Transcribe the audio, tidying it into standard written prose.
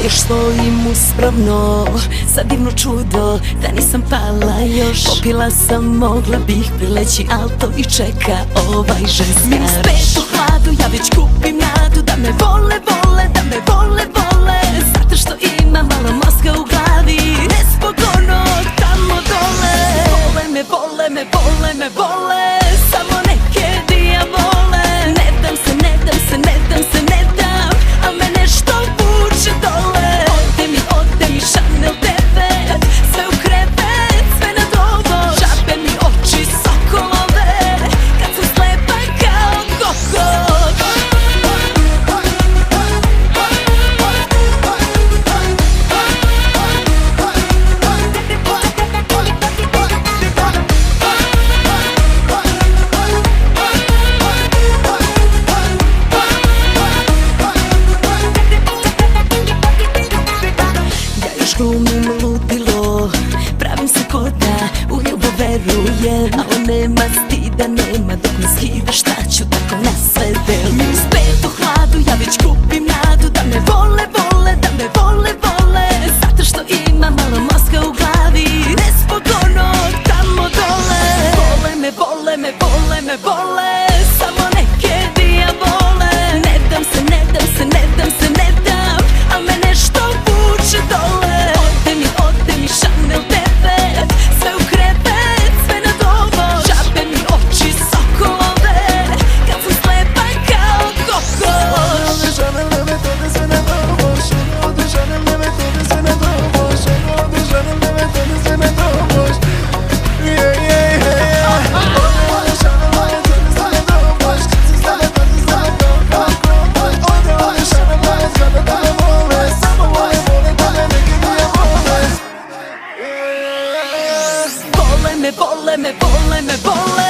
Još stojim uspravno, sad divno čudo da nisam pala još. Popila sam, mogla bih prileći, al to i čeka ovaj ženskar. Mi spet u hladu, ja već kupim nadu da me vole, vole, da me vole, vole. Zato što imam malo mozga u glavi, nesporno tamo dole. Vole me, vole me, vole me, vole, samo neke dijavole. Ne dam se, ne dam se, ne dam se, ne dam, a me nešto vuče dole. Ode mi Chanel 9, sve u krevet, sve na dovoz. Žabe mi oči sokolove, kad sam slepa kao kokot. Glumim ludilo, pravim se ko da u ljubav verujem, a on nema stida, nema dok me skida, šta ću tako na sve delim. Mi spet u hladu, ja već kupim nadu da me vole, vole, da me vole, vole. Zato što ima malo mozga u glavi, nesporno tamo dole. Vole me, vole me, vole me, vole, samo neke dijavole. Ne dam se, ne dam se, ne dam se, ne dam, a me nešto vuče dole. Ode mi Chanel 9, sve u krevet, sve na dovoz. Žabe mi oči sokolove, kad sam slepa kao kokot. Ode Chanel 9, ode sve na dovoz. Ode Chanel 9, ode sve na dovoz. Ode Chanel 9, ode sve na dovoz. Yeah, yeah, yeah. Ode Chanel 9, ode sve na dovoz. Ode Chanel 9, kada da me vole, samo vole, vole, da me neke dijavole. Vole me, vole me, vole me, vole.